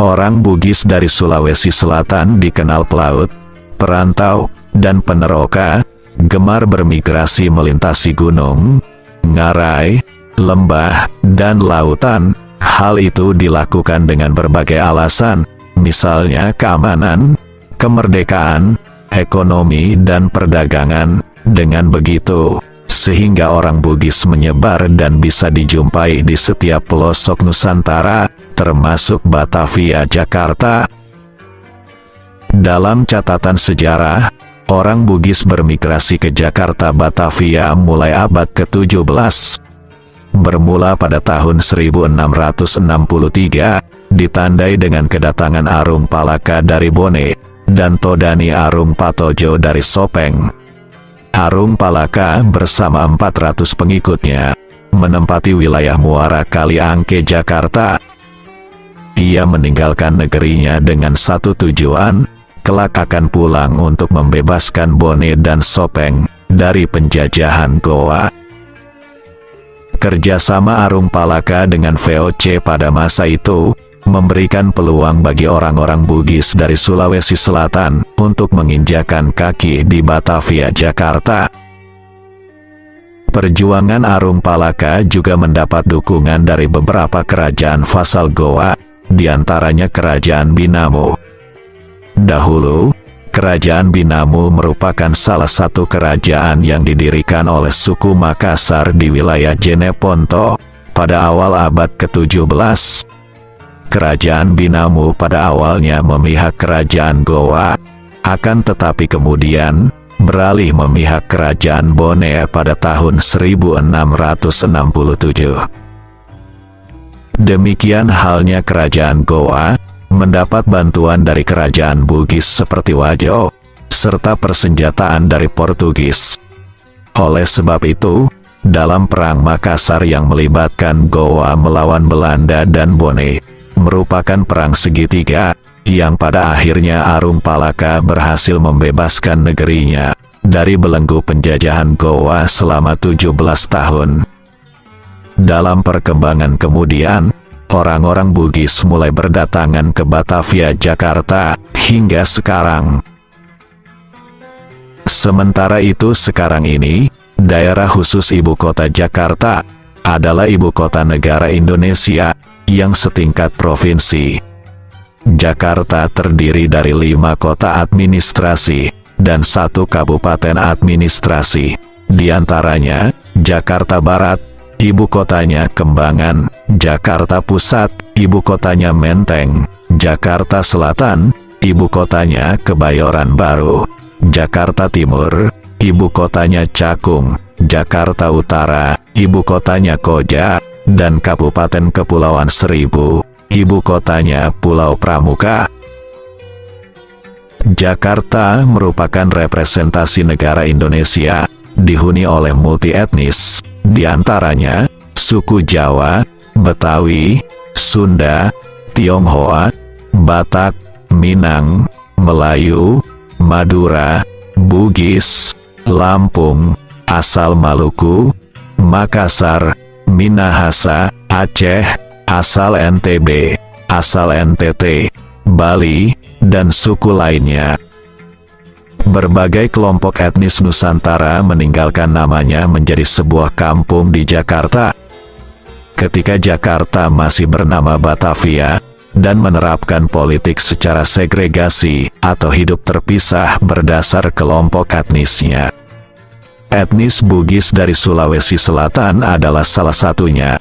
Orang Bugis dari Sulawesi Selatan dikenal pelaut, perantau, dan peneroka, gemar bermigrasi melintasi gunung, ngarai, lembah, dan lautan. Hal itu dilakukan dengan berbagai alasan, misalnya keamanan, kemerdekaan, ekonomi, dan perdagangan. Dengan begitu, sehingga orang Bugis menyebar dan bisa dijumpai di setiap pelosok Nusantara, termasuk Batavia, Jakarta. Dalam catatan sejarah, orang Bugis bermigrasi ke Jakarta Batavia mulai abad ke-17. Bermula pada tahun 1663, ditandai dengan kedatangan Arung Palaka dari Bone, dan Todani Arung Patojo dari Sopeng. Arung Palaka bersama 400 pengikutnya, menempati wilayah Muara Kaliangke, Jakarta. Ia meninggalkan negerinya dengan satu tujuan, kelak akan pulang untuk membebaskan Bone dan Sopeng dari penjajahan Goa. Kerjasama Arung Palaka dengan VOC pada masa itu memberikan peluang bagi orang-orang Bugis dari Sulawesi Selatan untuk menginjakan kaki di Batavia, Jakarta. Perjuangan Arung Palaka juga mendapat dukungan dari beberapa kerajaan vasal Goa, diantaranya Kerajaan Binamu. Dahulu, Kerajaan Binamu merupakan salah satu kerajaan yang didirikan oleh suku Makassar di wilayah Jeneponto pada awal abad ke-17. Kerajaan Binamu pada awalnya memihak Kerajaan Goa, akan tetapi kemudian beralih memihak Kerajaan Bone pada tahun 1667. Demikian halnya Kerajaan Goa, mendapat bantuan dari kerajaan Bugis seperti Wajo, serta persenjataan dari Portugis. Oleh sebab itu, dalam Perang Makassar yang melibatkan Goa melawan Belanda dan Bone, merupakan perang segitiga, yang pada akhirnya Arung Palaka berhasil membebaskan negerinya dari belenggu penjajahan Goa selama 17 tahun. Dalam perkembangan kemudian, orang-orang Bugis mulai berdatangan ke Batavia, Jakarta, hingga sekarang. Sementara itu sekarang ini, daerah khusus ibu kota Jakarta adalah ibu kota negara Indonesia, yang setingkat provinsi. Jakarta terdiri dari 5 kota administrasi, dan 1 kabupaten administrasi. Di antaranya, Jakarta Barat, ibu kotanya Kembangan; Jakarta Pusat, ibu kotanya Menteng; Jakarta Selatan, ibu kotanya Kebayoran Baru; Jakarta Timur, ibu kotanya Cakung; Jakarta Utara, ibu kotanya Koja; dan Kabupaten Kepulauan Seribu, ibu kotanya Pulau Pramuka. Jakarta merupakan representasi negara Indonesia, dihuni oleh multi etnis, diantaranya suku Jawa, Betawi, Sunda, Tionghoa, Batak, Minang, Melayu, Madura, Bugis, Lampung, asal Maluku, Makassar, Minahasa, Aceh, asal NTB, asal NTT, Bali, dan suku lainnya. Berbagai kelompok etnis Nusantara meninggalkan namanya menjadi sebuah kampung di Jakarta. Ketika Jakarta masih bernama Batavia, dan menerapkan politik secara segregasi atau hidup terpisah berdasar kelompok etnisnya. Etnis Bugis dari Sulawesi Selatan adalah salah satunya.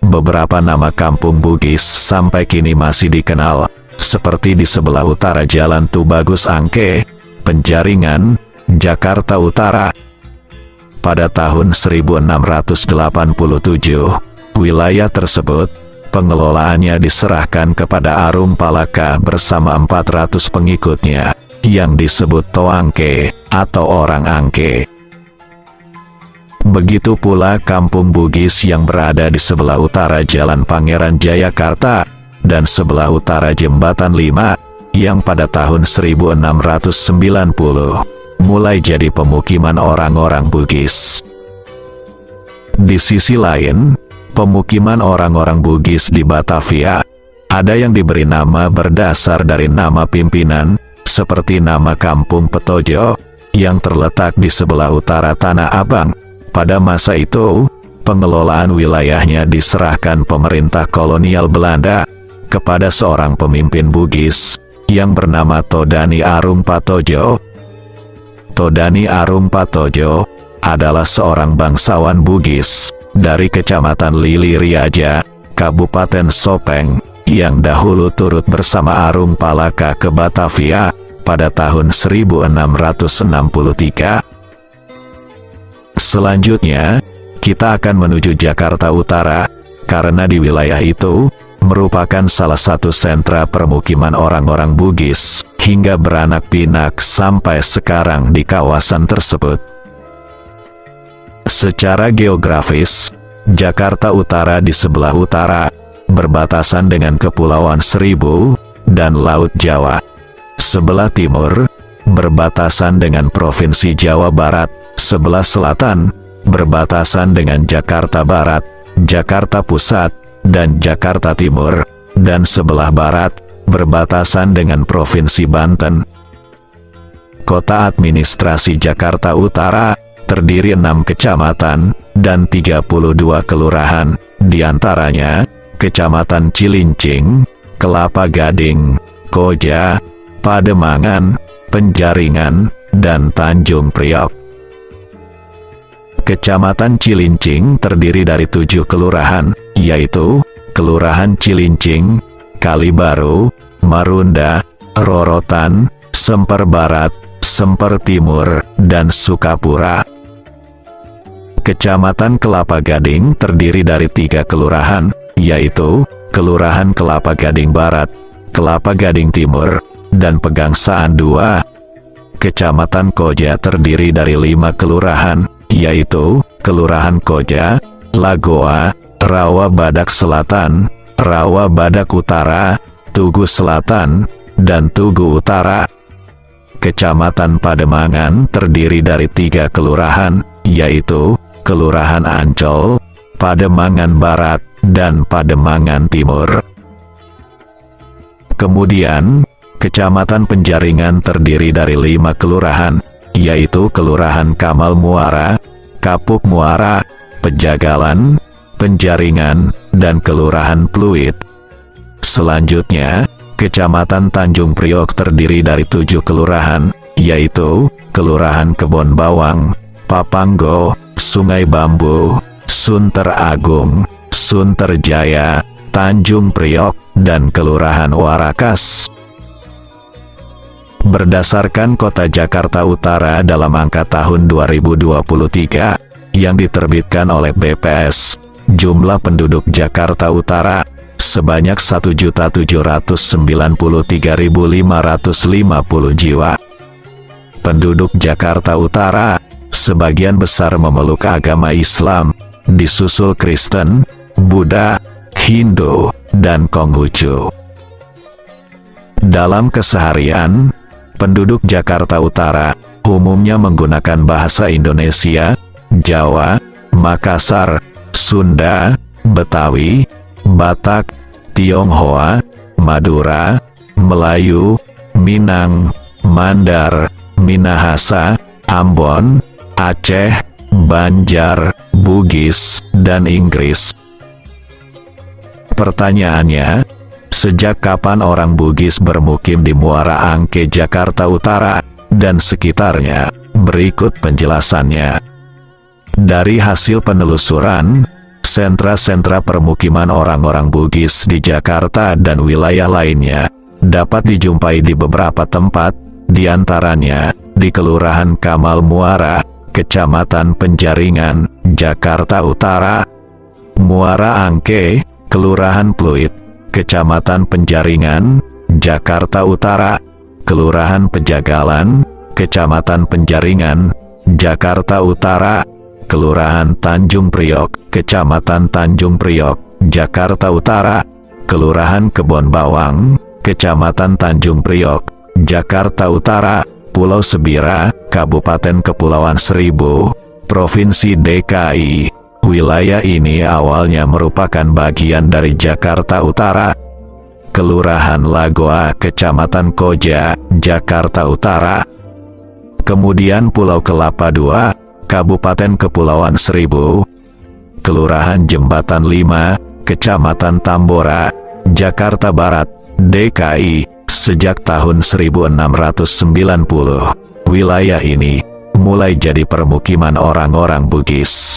Beberapa nama kampung Bugis sampai kini masih dikenal, seperti di sebelah utara Jalan Tubagus Angke, Penjaringan, Jakarta Utara. Pada tahun 1687, wilayah tersebut, pengelolaannya diserahkan kepada Arung Palaka bersama 400 pengikutnya, yang disebut Toangke, atau orang Angke. Begitu pula kampung Bugis yang berada di sebelah utara Jalan Pangeran Jayakarta, dan sebelah utara Jembatan 5, yang pada tahun 1690, mulai jadi pemukiman orang-orang Bugis. Di sisi lain, pemukiman orang-orang Bugis di Batavia, Ada yang diberi nama berdasar dari nama pimpinan, seperti nama Kampung Petojo, yang terletak di sebelah utara Tanah Abang. Pada masa itu, pengelolaan wilayahnya diserahkan pemerintah kolonial Belanda kepada seorang pemimpin Bugis yang bernama Todani Arung Patojo. Todani Arung Patojo adalah seorang bangsawan Bugis dari Kecamatan Lili Riaja, Kabupaten Sopeng, yang dahulu turut bersama Arung Palaka ke Batavia pada tahun 1663. Selanjutnya, kita akan menuju Jakarta Utara, karena di wilayah itu merupakan salah satu sentra permukiman orang-orang Bugis, hingga beranak pinak sampai sekarang di kawasan tersebut. Secara geografis, Jakarta Utara di sebelah utara, berbatasan dengan Kepulauan Seribu dan Laut Jawa. Sebelah timur, berbatasan dengan Provinsi Jawa Barat. Sebelah selatan, berbatasan dengan Jakarta Barat, Jakarta Pusat, dan Jakarta Timur. Dan sebelah barat, berbatasan dengan Provinsi Banten. Kota administrasi Jakarta Utara terdiri 6 kecamatan dan 32 kelurahan, diantaranya Kecamatan Cilincing, Kelapa Gading, Koja, Pademangan, Penjaringan, dan Tanjung Priok. Kecamatan Cilincing terdiri dari 7 kelurahan, yaitu Kelurahan Cilincing, Kalibaru, Marunda, Rorotan, Semper Barat, Semper Timur, dan Sukapura. Kecamatan Kelapa Gading terdiri dari 3 kelurahan, yaitu Kelurahan Kelapa Gading Barat, Kelapa Gading Timur, dan Pegangsaan 2. Kecamatan Koja terdiri dari 5 kelurahan, yaitu Kelurahan Koja, Lagoa, Rawa Badak Selatan, Rawa Badak Utara, Tugu Selatan, dan Tugu Utara. Kecamatan Pademangan terdiri dari 3 kelurahan, yaitu Kelurahan Ancol, Pademangan Barat, dan Pademangan Timur. Kemudian, Kecamatan Penjaringan terdiri dari 5 kelurahan, yaitu Kelurahan Kamal Muara, Kapuk Muara, Pejagalan, Penjaringan, dan Kelurahan Pluit. Selanjutnya, Kecamatan Tanjung Priok terdiri dari 7 kelurahan, yaitu Kelurahan Kebon Bawang, Papanggo, Sungai Bambu, Sunter Agung, Sunter Jaya, Tanjung Priok, dan Kelurahan Warakas. Berdasarkan Kota Jakarta Utara dalam angka tahun 2023, yang diterbitkan oleh BPS, jumlah penduduk Jakarta Utara sebanyak 1.793.550 jiwa. Penduduk Jakarta Utara sebagian besar memeluk agama Islam, disusul Kristen, Buddha, Hindu, dan Konghucu. Dalam keseharian, penduduk Jakarta Utara umumnya menggunakan bahasa Indonesia, Jawa, Makassar, Sunda, Betawi, Batak, Tionghoa, Madura, Melayu, Minang, Mandar, Minahasa, Ambon, Aceh, Banjar, Bugis, dan Inggris. Pertanyaannya, sejak kapan orang Bugis bermukim di Muara Angke, Jakarta Utara, dan sekitarnya? Berikut penjelasannya. Dari hasil penelusuran, sentra-sentra permukiman orang-orang Bugis di Jakarta dan wilayah lainnya dapat dijumpai di beberapa tempat, diantaranya di Kelurahan Kamal Muara, Kecamatan Penjaringan, Jakarta Utara; Muara Angke, Kelurahan Pluit, Kecamatan Penjaringan, Jakarta Utara; Kelurahan Pejagalan, Kecamatan Penjaringan, Jakarta Utara; Kelurahan Tanjung Priok, Kecamatan Tanjung Priok, Jakarta Utara; Kelurahan Kebon Bawang, Kecamatan Tanjung Priok, Jakarta Utara; Pulau Sebira, Kabupaten Kepulauan Seribu, Provinsi DKI. Wilayah ini awalnya merupakan bagian dari Jakarta Utara. Kelurahan Lagoa, Kecamatan Koja, Jakarta Utara. Kemudian Pulau Kelapa II, Kabupaten Kepulauan Seribu. Kelurahan Jembatan 5, Kecamatan Tambora, Jakarta Barat, DKI. Sejak tahun 1690, wilayah ini mulai jadi permukiman orang-orang Bugis.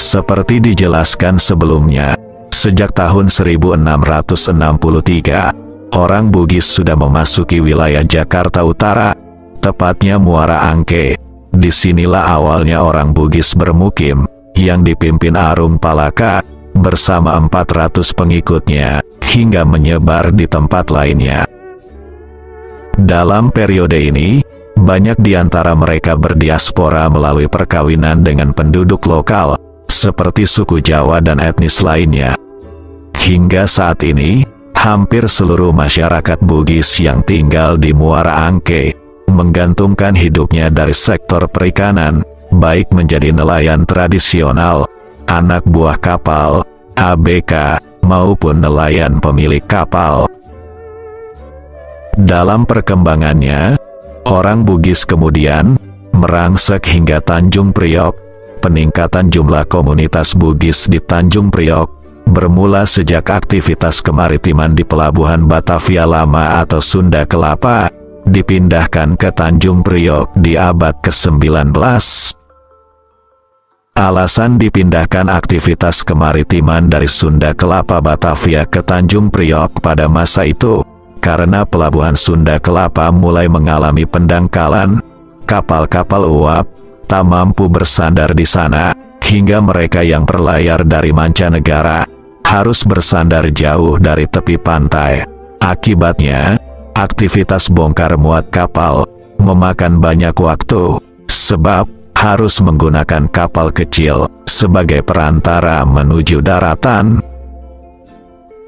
Seperti dijelaskan sebelumnya, sejak tahun 1663, orang Bugis sudah memasuki wilayah Jakarta Utara, tepatnya Muara Angke. Disinilah awalnya orang Bugis bermukim, yang dipimpin Arung Palaka, bersama 400 pengikutnya, hingga menyebar di tempat lainnya. Dalam periode ini, banyak di antara mereka berdiaspora melalui perkawinan dengan penduduk lokal, seperti suku Jawa dan etnis lainnya. Hingga saat ini, hampir seluruh masyarakat Bugis yang tinggal di Muara Angke, menggantungkan hidupnya dari sektor perikanan, baik menjadi nelayan tradisional, anak buah kapal, ABK, maupun nelayan pemilik kapal. Dalam perkembangannya, orang Bugis kemudian merangsek hingga Tanjung Priok. Peningkatan jumlah komunitas Bugis di Tanjung Priok bermula sejak aktivitas kemaritiman di Pelabuhan Batavia Lama atau Sunda Kelapa dipindahkan ke Tanjung Priok di abad ke-19. Alasan dipindahkan aktivitas kemaritiman dari Sunda Kelapa Batavia ke Tanjung Priok pada masa itu, karena Pelabuhan Sunda Kelapa mulai mengalami pendangkalan, kapal-kapal uap tak mampu bersandar di sana, hingga mereka yang berlayar dari mancanegara harus bersandar jauh dari tepi pantai. Akibatnya, aktivitas bongkar muat kapal memakan banyak waktu, sebab harus menggunakan kapal kecil sebagai perantara menuju daratan.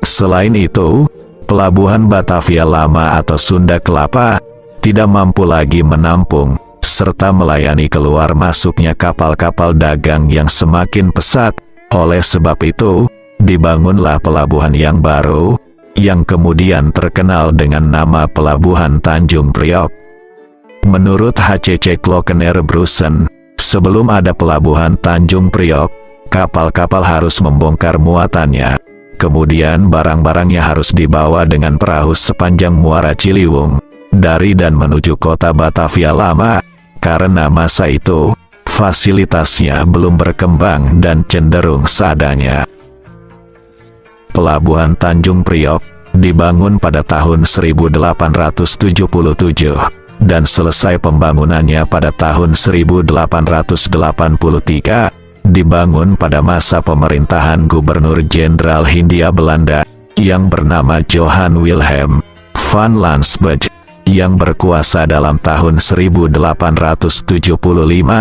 Selain itu, Pelabuhan Batavia Lama atau Sunda Kelapa tidak mampu lagi menampung serta melayani keluar masuknya kapal-kapal dagang yang semakin pesat. Oleh sebab itu, dibangunlah pelabuhan yang baru, yang kemudian terkenal dengan nama Pelabuhan Tanjung Priok. Menurut HCC Klokener Brusen, sebelum ada Pelabuhan Tanjung Priok, kapal-kapal harus membongkar muatannya. Kemudian barang-barangnya harus dibawa dengan perahu sepanjang Muara Ciliwung, dari dan menuju kota Batavia Lama. Karena masa itu, fasilitasnya belum berkembang dan cenderung seadanya. Pelabuhan Tanjung Priok dibangun pada tahun 1877 dan selesai pembangunannya pada tahun 1883, dibangun pada masa pemerintahan Gubernur Jenderal Hindia Belanda yang bernama Johan Wilhelm van Landsberg, yang berkuasa dalam tahun 1875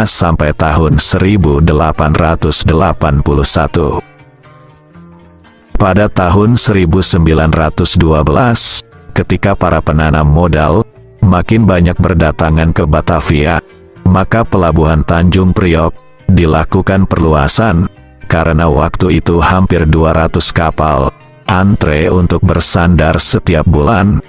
sampai tahun 1881. Pada tahun 1912, ketika para penanam modal makin banyak berdatangan ke Batavia, maka Pelabuhan Tanjung Priok dilakukan perluasan, karena waktu itu hampir 200 kapal antre untuk bersandar setiap bulan.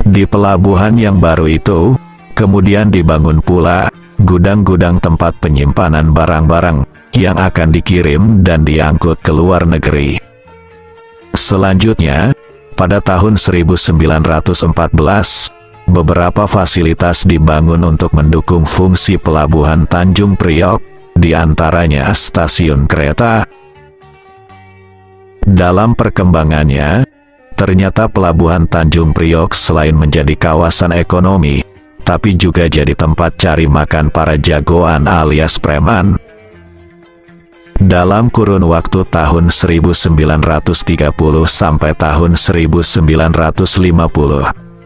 Di pelabuhan yang baru itu, kemudian dibangun pula gudang-gudang tempat penyimpanan barang-barang yang akan dikirim dan diangkut ke luar negeri. Selanjutnya, pada tahun 1914, beberapa fasilitas dibangun untuk mendukung fungsi Pelabuhan Tanjung Priok, di antaranya stasiun kereta. Dalam perkembangannya, ternyata Pelabuhan Tanjung Priok selain menjadi kawasan ekonomi, tapi juga jadi tempat cari makan para jagoan alias preman. Dalam kurun waktu tahun 1930 sampai tahun 1950,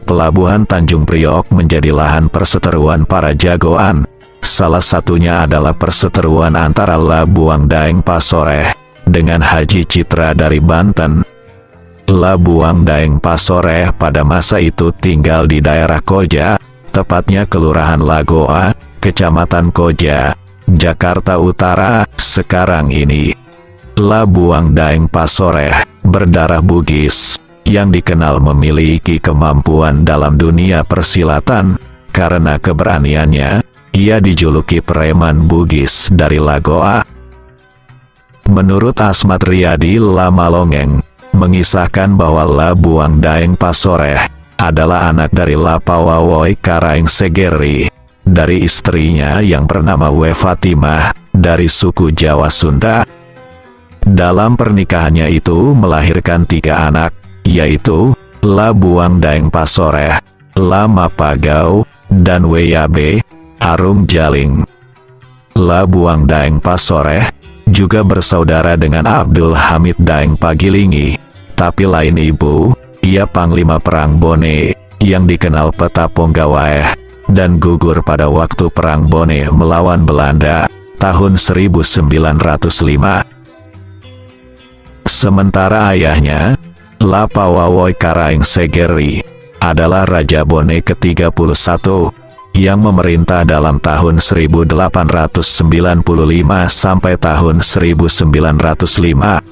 Pelabuhan Tanjung Priok menjadi lahan perseteruan para jagoan. Salah satunya adalah perseteruan antara Labuang Daeng Pasoreh dengan Haji Citra dari Banten. Labuang Daeng Pasoreh pada masa itu tinggal di daerah Koja, tepatnya Kelurahan Lagoa, Kecamatan Koja, Jakarta Utara, sekarang ini. Labuang Daeng Pasoreh, berdarah Bugis, yang dikenal memiliki kemampuan dalam dunia persilatan. Karena keberaniannya, ia dijuluki preman Bugis dari Lagoa. Menurut Asmat Riyadi Lamalongeng, mengisahkan bahwa Labuang Daeng Pasoreh adalah anak dari Lapawawoi Karaeng Segeri, dari istrinya yang bernama We Fatimah, dari suku Jawa Sunda. Dalam pernikahannya itu melahirkan 3 anak, yaitu Labuang Daeng Pasoreh, Lama Pagau, dan Weyabe Arung Jaling. Labuang Daeng Pasoreh juga bersaudara dengan Abdul Hamid Daeng Pagilingi, tapi lain ibu. Ia Panglima Perang Bone, yang dikenal Peta Ponggawaeh, dan gugur pada waktu Perang Bone melawan Belanda, tahun 1905. Sementara ayahnya, Lapawawoi Karaeng Segeri, adalah Raja Bone ke-31, yang memerintah dalam tahun 1895 sampai tahun 1905.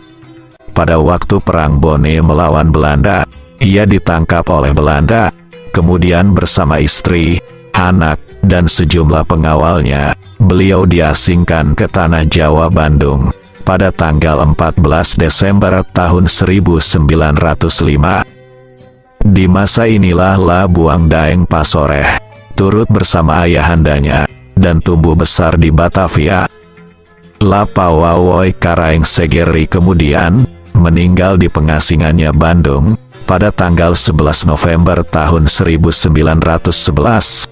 Pada waktu Perang Bone melawan Belanda, ia ditangkap oleh Belanda, kemudian bersama istri, anak, dan sejumlah pengawalnya, beliau diasingkan ke Tanah Jawa Bandung, pada tanggal 14 Desember tahun 1905. Di masa inilah Labuang Daeng Pasoreh turut bersama ayahandanya, dan tumbuh besar di Batavia. Lapawawoi Karaeng Segeri kemudian meninggal di pengasingannya Bandung, pada tanggal 11 November tahun 1911.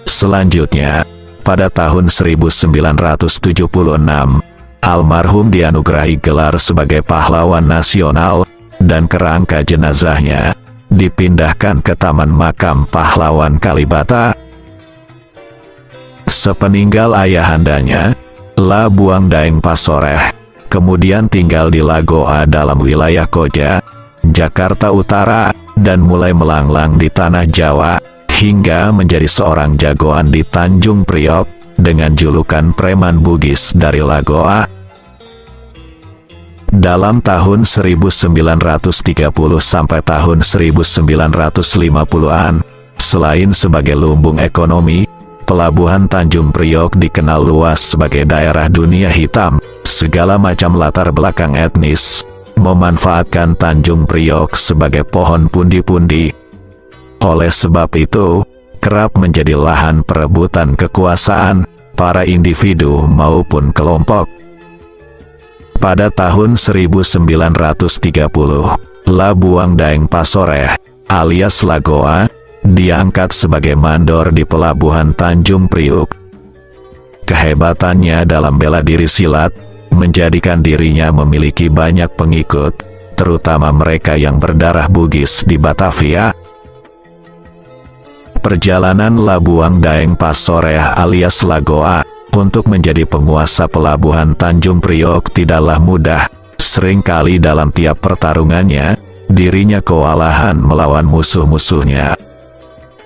Selanjutnya, pada tahun 1976, almarhum dianugerahi gelar sebagai pahlawan nasional, dan kerangka jenazahnya dipindahkan ke Taman Makam Pahlawan Kalibata. Sepeninggal ayahandanya, Labuang Daeng Pasoreh kemudian tinggal di Lagoa dalam wilayah Koja, Jakarta Utara, dan mulai melanglang di Tanah Jawa, hingga menjadi seorang jagoan di Tanjung Priok, dengan julukan preman Bugis dari Lagoa. Dalam tahun 1930 sampai tahun 1950-an, selain sebagai lumbung ekonomi, Pelabuhan Tanjung Priok dikenal luas sebagai daerah dunia hitam. Segala macam latar belakang etnis memanfaatkan Tanjung Priok sebagai pohon pundi-pundi. Oleh sebab itu, kerap menjadi lahan perebutan kekuasaan para individu maupun kelompok. Pada tahun 1930, Labuang Daeng Pasoreh, alias Lagoa, diangkat sebagai mandor di Pelabuhan Tanjung Priok. Kehebatannya dalam bela diri silat menjadikan dirinya memiliki banyak pengikut, terutama mereka yang berdarah Bugis di Batavia. Perjalanan Labuang Daeng Pasoreh alias Lagoa untuk menjadi penguasa Pelabuhan Tanjung Priok tidaklah mudah. Seringkali dalam tiap pertarungannya, dirinya kewalahan melawan musuh-musuhnya.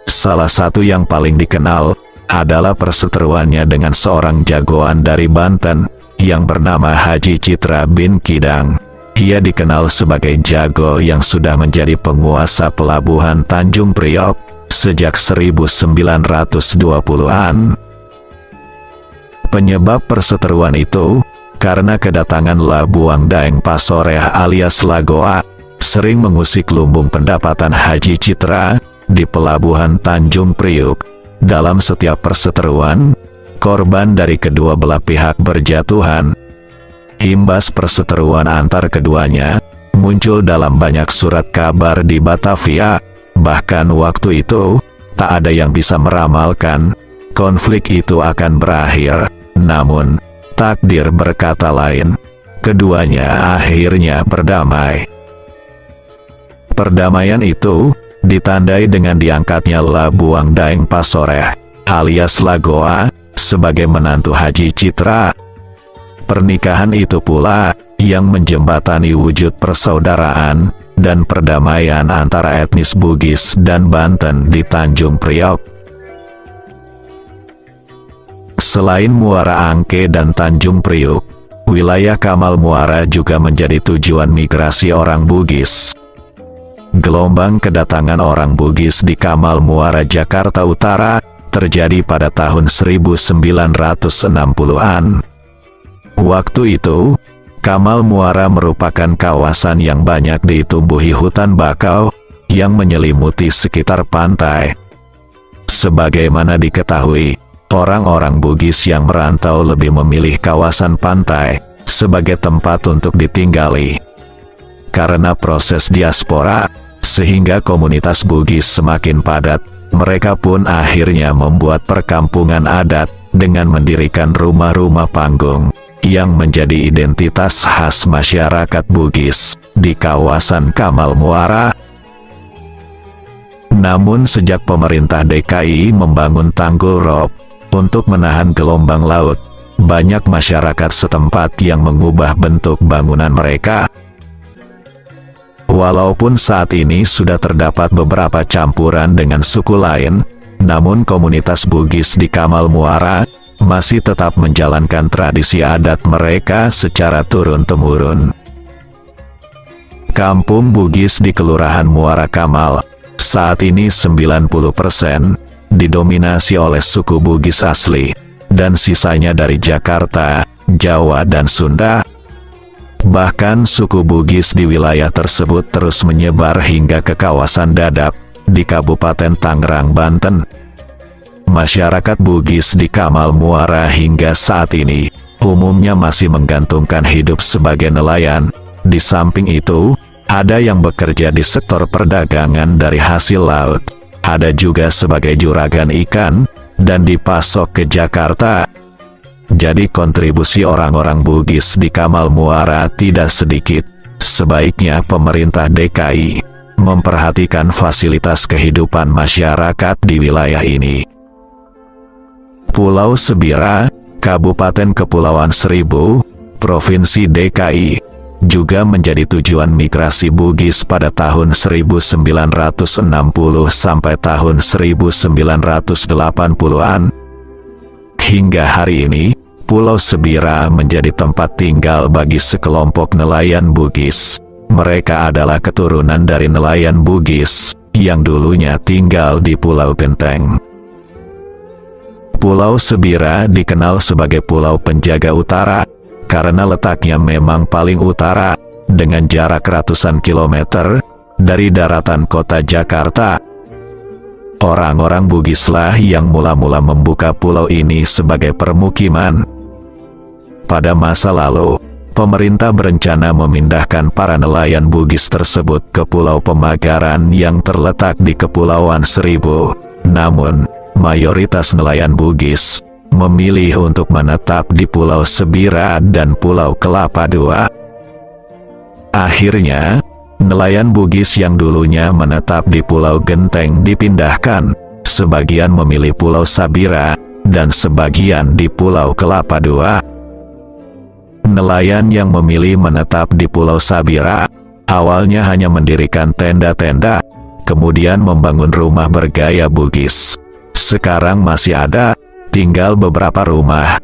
Salah satu yang paling dikenal adalah perseteruannya dengan seorang jagoan dari Banten yang bernama Haji Citra bin Kidang. Ia dikenal sebagai jago yang sudah menjadi penguasa Pelabuhan Tanjung Priok sejak 1920-an. Penyebab perseteruan itu karena kedatangan Labuang Daeng Pasoreh alias Lagoa sering mengusik lumbung pendapatan Haji Citra di Pelabuhan Tanjung Priok. Dalam setiap perseteruan, korban dari kedua belah pihak berjatuhan. Imbas perseteruan antar keduanya muncul dalam banyak surat kabar di Batavia. Bahkan waktu itu, tak ada yang bisa meramalkan konflik itu akan berakhir. Namun, takdir berkata lain. Keduanya akhirnya berdamai. Perdamaian itu ditandai dengan diangkatnya Labuang Daeng Pasoreh alias Lagoa sebagai menantu Haji Citra. Pernikahan itu pula yang menjembatani wujud persaudaraan dan perdamaian antara etnis Bugis dan Banten di Tanjung Priok. Selain Muara Angke dan Tanjung Priok, wilayah Kamal Muara juga menjadi tujuan migrasi orang Bugis. Gelombang kedatangan orang Bugis di Kamal Muara, Jakarta Utara, terjadi pada tahun 1960-an. Waktu itu, Kamal Muara merupakan kawasan yang banyak ditumbuhi hutan bakau, yang menyelimuti sekitar pantai. Sebagaimana diketahui, orang-orang Bugis yang merantau lebih memilih kawasan pantai sebagai tempat untuk ditinggali. Karena proses diaspora, sehingga komunitas Bugis semakin padat, mereka pun akhirnya membuat perkampungan adat dengan mendirikan rumah-rumah panggung yang menjadi identitas khas masyarakat Bugis di kawasan Kamal Muara. Namun sejak pemerintah DKI membangun tanggul rob untuk menahan gelombang laut, banyak masyarakat setempat yang mengubah bentuk bangunan mereka. Walaupun saat ini sudah terdapat beberapa campuran dengan suku lain, namun komunitas Bugis di Kamal Muara masih tetap menjalankan tradisi adat mereka secara turun-temurun. Kampung Bugis di Kelurahan Muara Kamal saat ini 90% didominasi oleh suku Bugis asli, dan sisanya dari Jakarta, Jawa dan Sunda. Bahkan suku Bugis di wilayah tersebut terus menyebar hingga ke kawasan Dadap, di Kabupaten Tangerang, Banten. Masyarakat Bugis di Kamal Muara hingga saat ini, umumnya masih menggantungkan hidup sebagai nelayan. Di samping itu, ada yang bekerja di sektor perdagangan dari hasil laut, ada juga sebagai juragan ikan, dan dipasok ke Jakarta. Jadi kontribusi orang-orang Bugis di Kamal Muara tidak sedikit. Sebaiknya pemerintah DKI memperhatikan fasilitas kehidupan masyarakat di wilayah ini. Pulau Sebira, Kabupaten Kepulauan Seribu, Provinsi DKI, juga menjadi tujuan migrasi Bugis pada tahun 1960 sampai tahun 1980-an. Hingga hari ini, Pulau Sebira menjadi tempat tinggal bagi sekelompok nelayan Bugis. Mereka adalah keturunan dari nelayan Bugis yang dulunya tinggal di Pulau Genteng. Pulau Sebira dikenal sebagai Pulau Penjaga Utara karena letaknya memang paling utara, dengan jarak ratusan kilometer dari daratan kota Jakarta. Orang-orang Bugislah yang mula-mula membuka pulau ini sebagai permukiman. Pada masa lalu, pemerintah berencana memindahkan para nelayan Bugis tersebut ke Pulau Pemagaran yang terletak di Kepulauan Seribu. Namun, mayoritas nelayan Bugis memilih untuk menetap di Pulau Sebira dan Pulau Kelapa II. Akhirnya, nelayan Bugis yang dulunya menetap di Pulau Genteng dipindahkan, sebagian memilih Pulau Sabira, dan sebagian di Pulau Kelapa II. Nelayan yang memilih menetap di Pulau Sabira, awalnya hanya mendirikan tenda-tenda, kemudian membangun rumah bergaya Bugis. Sekarang masih ada, tinggal beberapa rumah.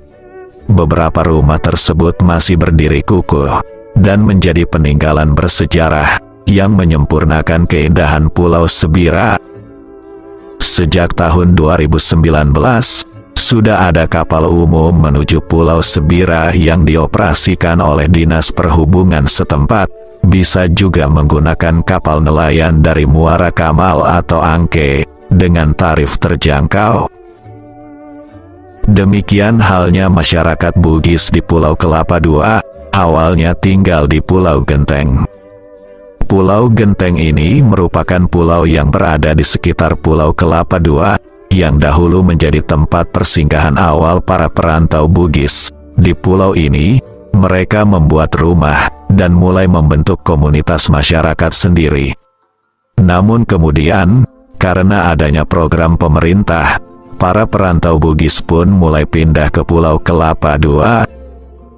Beberapa rumah tersebut masih berdiri kukuh, dan menjadi peninggalan bersejarah yang menyempurnakan keindahan Pulau Sebira. Sejak tahun 2019, sudah ada kapal umum menuju Pulau Sebira yang dioperasikan oleh Dinas Perhubungan setempat. Bisa juga menggunakan kapal nelayan dari Muara Kamal atau Angke, dengan tarif terjangkau. Demikian halnya masyarakat Bugis di Pulau Kelapa II, awalnya tinggal di Pulau Genteng. Pulau Genteng ini merupakan pulau yang berada di sekitar Pulau Kelapa II, yang dahulu menjadi tempat persinggahan awal para perantau Bugis. Di pulau ini, mereka membuat rumah, dan mulai membentuk komunitas masyarakat sendiri. Namun kemudian, karena adanya program pemerintah, para perantau Bugis pun mulai pindah ke Pulau Kelapa II.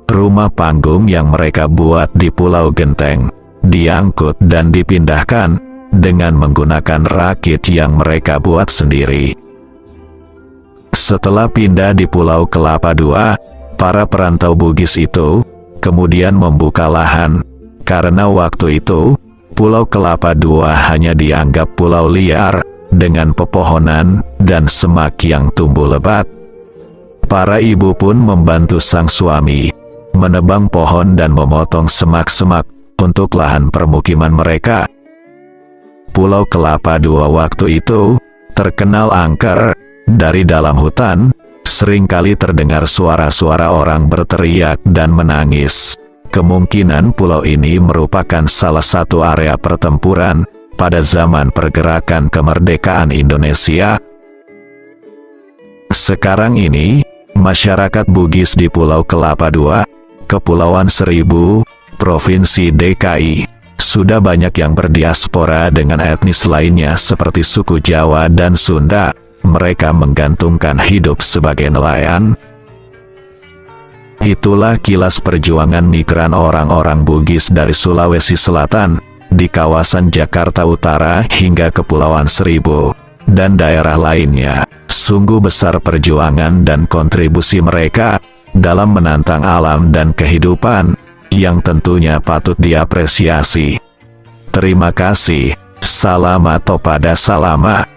Rumah panggung yang mereka buat di Pulau Genteng diangkut dan dipindahkan dengan menggunakan rakit yang mereka buat sendiri. Setelah pindah di Pulau Kelapa II, para perantau Bugis itu kemudian membuka lahan, karena waktu itu, Pulau Kelapa II hanya dianggap pulau liar, dengan pepohonan dan semak yang tumbuh lebat. Para ibu pun membantu sang suami, menebang pohon dan memotong semak-semak, untuk lahan permukiman mereka. Pulau Kelapa II waktu itu, terkenal angker. Dari dalam hutan, seringkali terdengar suara-suara orang berteriak dan menangis. Kemungkinan pulau ini merupakan salah satu area pertempuran pada zaman pergerakan kemerdekaan Indonesia. Sekarang ini, masyarakat Bugis di Pulau Kelapa II, Kepulauan Seribu, Provinsi DKI, sudah banyak yang berdiaspora dengan etnis lainnya seperti suku Jawa dan Sunda. Mereka menggantungkan hidup sebagai nelayan. Itulah kilas perjuangan migran orang-orang Bugis dari Sulawesi Selatan, di kawasan Jakarta Utara hingga Kepulauan Seribu, dan daerah lainnya. Sungguh besar perjuangan dan kontribusi mereka, dalam menantang alam dan kehidupan, yang tentunya patut diapresiasi. Terima kasih. Salam atau pada salama.